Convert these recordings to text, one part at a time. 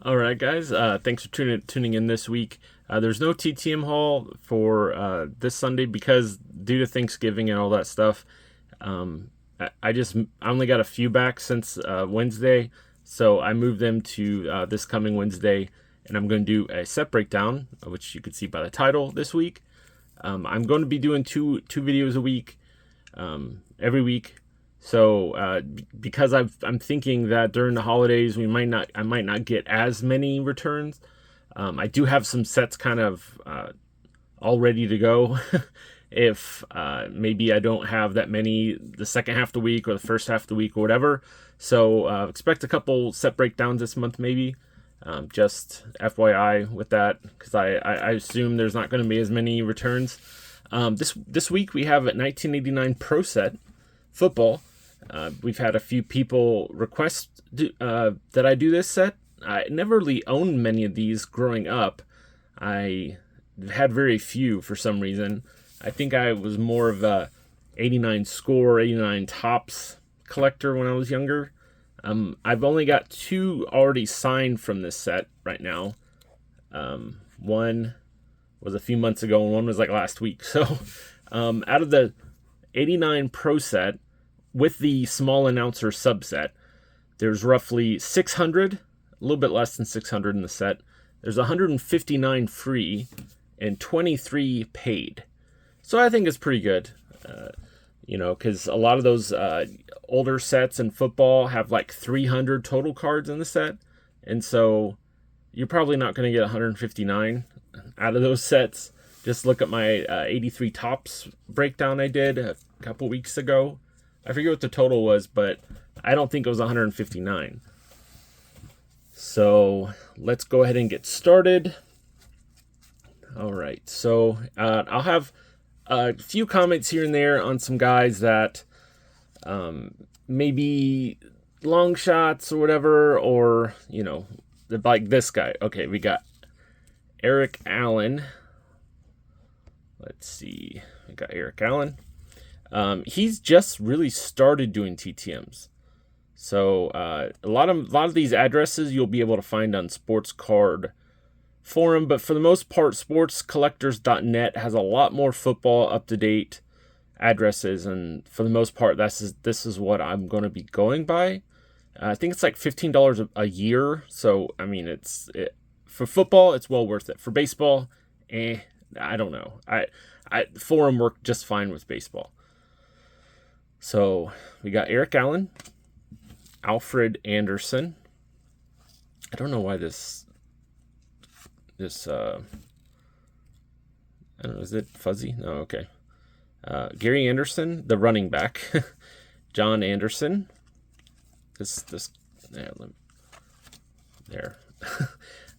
All right, guys. Thanks for tuning in this week. There's no TTM haul for this Sunday because due to Thanksgiving and all that stuff, I only got a few back since Wednesday, so I moved them to this coming Wednesday, and I'm going to do a set breakdown, which you can see by the title this week. I'm going to be doing two videos a week, every week. So because I'm thinking that during the holidays I might not get as many returns. I do have some sets kind of all ready to go. If maybe I don't have that many the second half of the week or the first half of the week or whatever. So expect a couple set breakdowns this month maybe. Just FYI with that, because I assume there's not going to be as many returns. This week we have a 1989 Pro Set football. We've had a few people request that I do this set. I never really owned many of these growing up. I had very few for some reason. I think I was more of a 89 score, 89 tops collector when I was younger. I've only got two already signed from this set right now. One was a few months ago and one was like last week. So out of the 89 Pro Set, with the small announcer subset, there's roughly 600, a little bit less than 600 in the set. There's 159 free and 23 paid. So I think it's pretty good, because a lot of those older sets in football have like 300 total cards in the set. And so you're probably not going to get 159 out of those sets. Just look at my 83 tops breakdown I did a couple weeks ago. I forget what the total was, but I don't think it was 159. So let's go ahead and get started. All right, so I'll have a few comments here and there on some guys that maybe long shots or whatever, or, like this guy. Okay, we got Eric Allen. Let's see. We got Eric Allen. He's just really started doing TTMs. So a lot of these addresses you'll be able to find on Sports Card Forum, but for the most part, sportscollectors.net has a lot more football up-to-date addresses, and for the most part, this is what I'm going to be going by. I think it's like $15 a year, so I mean, for football, it's well worth it. For baseball, I don't know. Forum worked just fine with baseball. So we got Eric Allen, Alfred Anderson. I don't know why this I don't know, is it fuzzy? No, okay. Gary Anderson, the running back. John Anderson. There.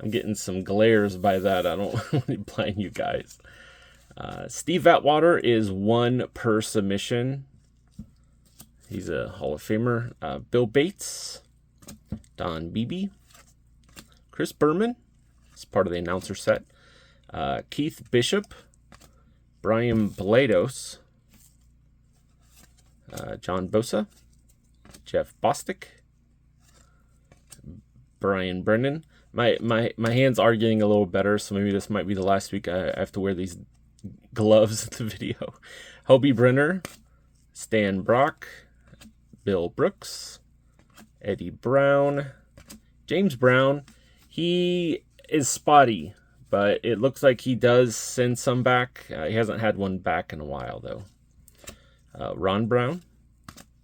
I'm getting some glares by that. I don't want to blind you guys. Steve Atwater is one per submission. He's a Hall of Famer. Bill Bates, Don Beebe, Chris Berman, is part of the announcer set. Keith Bishop, Brian Blados, John Bosa, Jeff Bostic, Brian Brennan. My hands are getting a little better, so maybe this might be the last week I have to wear these gloves in the video. Hobie Brenner, Stan Brock, Bill Brooks, Eddie Brown, James Brown. He is spotty, but it looks like he does send some back. He hasn't had one back in a while, though. Ron Brown,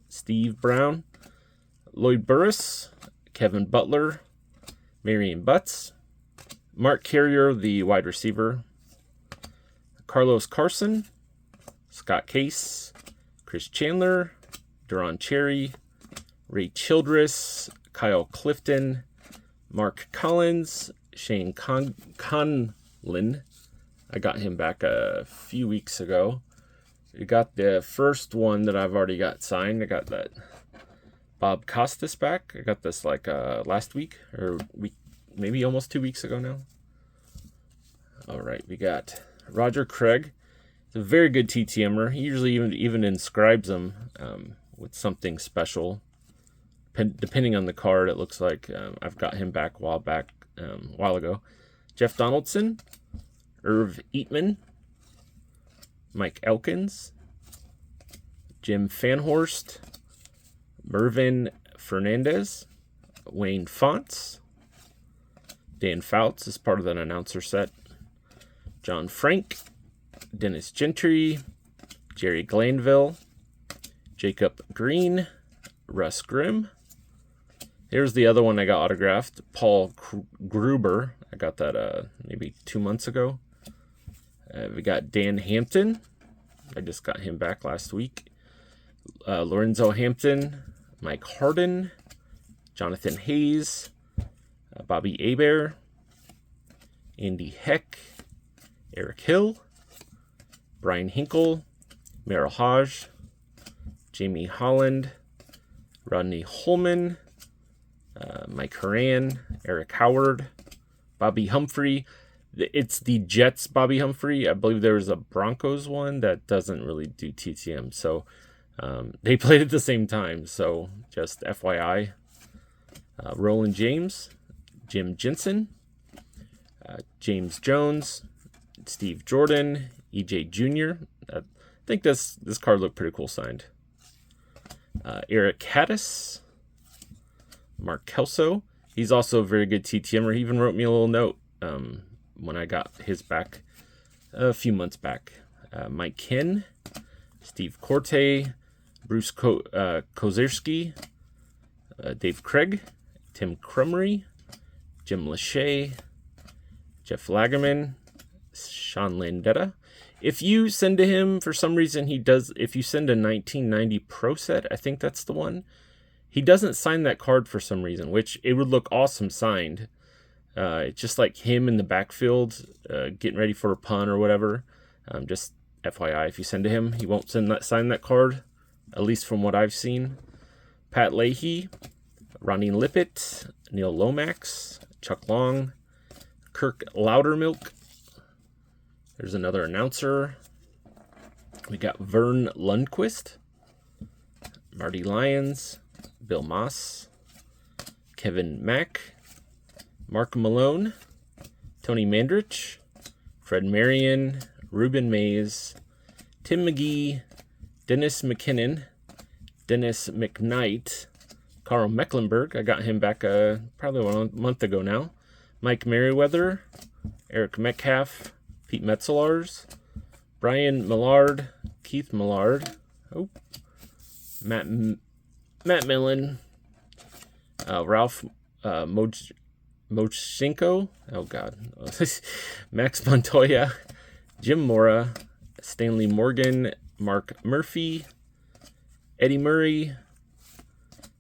Steve Brown, Lloyd Burris, Kevin Butler, Marion Butts, Mark Carrier, the wide receiver, Carlos Carson, Scott Case, Chris Chandler, Duron Cherry, Ray Childress, Kyle Clifton, Mark Collins, Shane Conlin. I got him back a few weeks ago. We got the first one that I've already got signed. I got that Bob Costas back. I got this like last week, or maybe almost 2 weeks ago now. All right, we got Roger Craig. He's a very good TTMer. He usually even inscribes them with something special. Depending on the card, it looks like I've got him back a while back a while ago. Jeff Donaldson, Irv Eatman, Mike Elkins, Jim Fanhorst, Mervin Fernandez, Wayne Fonts, Dan Fouts is part of that announcer set, John Frank, Dennis Gentry, Jerry Glanville, Jacob Green, Russ Grimm. Here's the other one I got autographed, Paul Gruber. I got that maybe 2 months ago. We got Dan Hampton. I just got him back last week. Lorenzo Hampton, Mike Harden, Jonathan Hayes, Bobby Hebert, Andy Heck, Eric Hill, Brian Hinkle, Merrill Hodge, Jamie Holland, Rodney Holman, Mike Horan, Eric Howard, Bobby Humphrey. It's the Jets Bobby Humphrey. I believe there was a Broncos one that doesn't really do TTM. So they played at the same time. So just FYI. Roland James, Jim Jensen, James Jones, Steve Jordan, EJ Jr. I think this card looked pretty cool signed. Eric Caddis, Mark Kelso. He's also a very good TTMer. He even wrote me a little note when I got his back a few months back. Mike Ken, Steve Corte, Bruce Kozierski, Dave Craig, Tim Crumry, Jim Lachey, Jeff Lagerman, Sean Landetta. If you send to him, for some reason if you send a 1990 Pro set, I think that's the one, he doesn't sign that card for some reason, which it would look awesome signed. It's just like him in the backfield, getting ready for a punt or whatever. Just FYI, if you send to him, he won't sign that card, at least from what I've seen. Pat Leahy, Ronnie Lippett, Neil Lomax, Chuck Long, Kirk Loudermilk. There's another announcer. We got Vern Lundquist, Marty Lyons, Bill Moss, Kevin Mack, Mark Malone, Tony Mandrich, Fred Marion, Ruben Mays, Tim McGee, Dennis McKinnon, Dennis McKnight, Carl Mecklenburg. I got him back probably a month ago now. Mike Merriweather, Eric Metcalf, Pete Metzlars, Brian Millard, Keith Millard, Matt Millen, Ralph Mochenko, Max Montoya, Jim Mora, Stanley Morgan, Mark Murphy, Eddie Murray.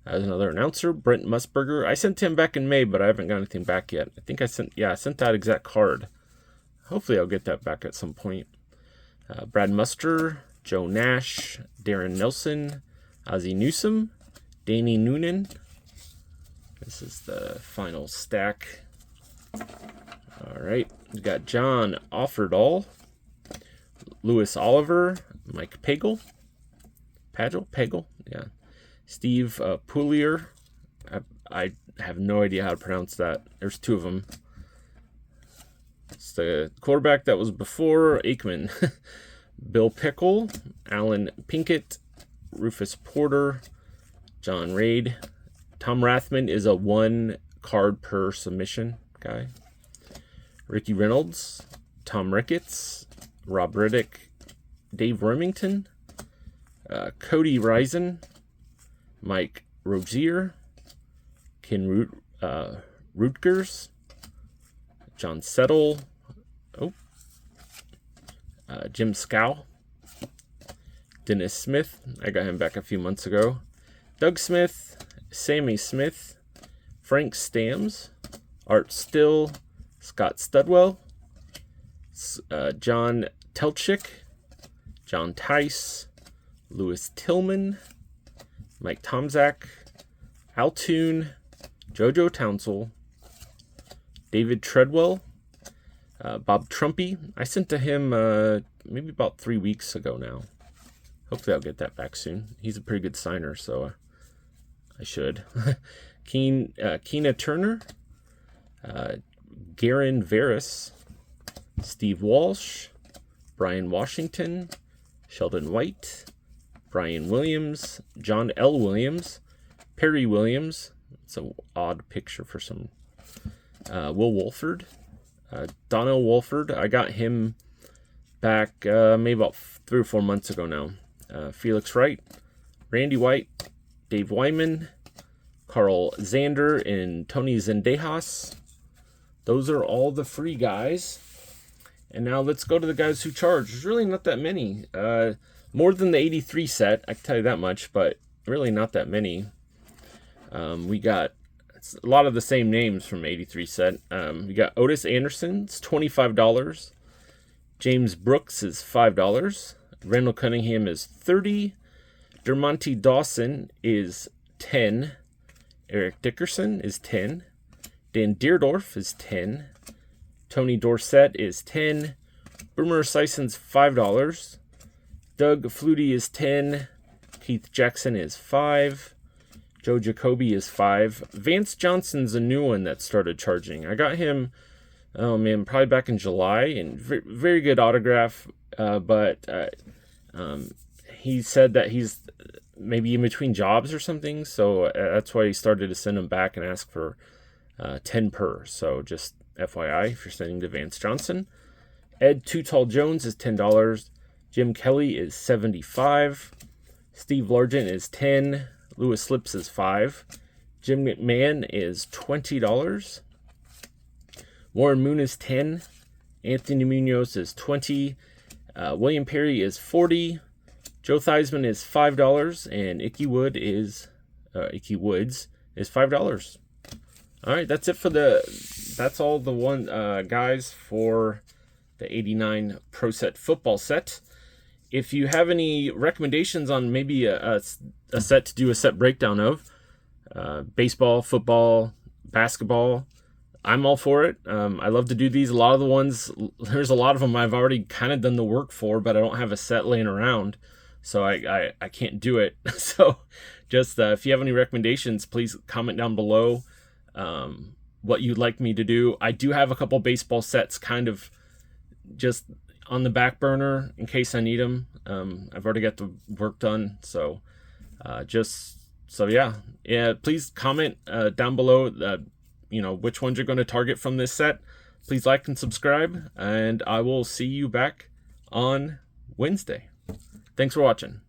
As another announcer, Brent Musburger. I sent him back in May, but I haven't got anything back yet. I think I sent that exact card. Hopefully I'll get that back at some point. Brad Muster, Joe Nash, Darren Nelson, Ozzie Newsome, Danny Noonan. This is the final stack. All right, we got John Offerdahl, Lewis Oliver, Mike Pagel, yeah. Steve Poulier. I have no idea how to pronounce that. There's two of them. It's the quarterback that was before Aikman. Bill Pickle, Alan Pinkett, Rufus Porter, John Raid. Tom Rathman is a 1 card per submission guy. Ricky Reynolds, Tom Ricketts, Rob Riddick, Dave Remington, Cody Risen, Mike Rozier, Ken Rutgers, John Settle, Jim Scow, Dennis Smith. I got him back a few months ago. Doug Smith, Sammy Smith, Frank Stams, Art Still, Scott Studwell, John Telchik, John Tice, Louis Tillman, Mike Tomzak, Altoon, Jojo Townsell, David Treadwell, Bob Trumpy. I sent to him maybe about 3 weeks ago now. Hopefully I'll get that back soon. He's a pretty good signer, so I should. Keena Turner, Garen Veras, Steve Walsh, Brian Washington, Sheldon White, Brian Williams, John L. Williams, Perry Williams. It's an odd picture for some. Will Wolford, Donnell Wolford. I got him back maybe about 3 or 4 months ago now. Felix Wright, Randy White, Dave Wyman, Carl Zander, and Tony Zendejas. Those are all the free guys. And now let's go to the guys who charge. There's really not that many. More than the 83 set, I can tell you that much, but really not that many. We got a lot of the same names from 83 set. We got Otis Anderson's $25. James Brooks is $5. Randall Cunningham is $30. Dermontti Dawson is $10. Eric Dickerson is $10. Dan Deerdorf is $10. Tony Dorsett is $10. Boomer Sison's $5. Doug Flutie is $10. Keith Jackson is $5. Joe Jacoby is $5. Vance Johnson's a new one that started charging. I got him, probably back in July, and very good autograph. But he said that he's maybe in between jobs or something, so that's why he started to send them back and ask for 10 per. So just FYI, if you're sending to Vance Johnson. Ed Too Tall Jones is $10. Jim Kelly is $75. Steve Largent is $10. Lewis Slips is $5. Jim McMahon is $20. Warren Moon is $10. Anthony Munoz is $20. William Perry is $40. Joe Theismann is $5, and Icky Woods is $5. All right, that's it for that's all the guys for the 89 Pro Set football set. If you have any recommendations on maybe a set to do a set breakdown of, baseball, football, basketball, I'm all for it. I love to do these. A lot of the ones, there's a lot of them I've already kind of done the work for, but I don't have a set laying around, so I can't do it. So just if you have any recommendations, please comment down below what you'd like me to do. I do have a couple baseball sets kind of just on the back burner in case I need them. I've already got the work done, so please comment down below which ones you're going to target from this set. Please like and subscribe, and I will see you back on Wednesday. Thanks for watching.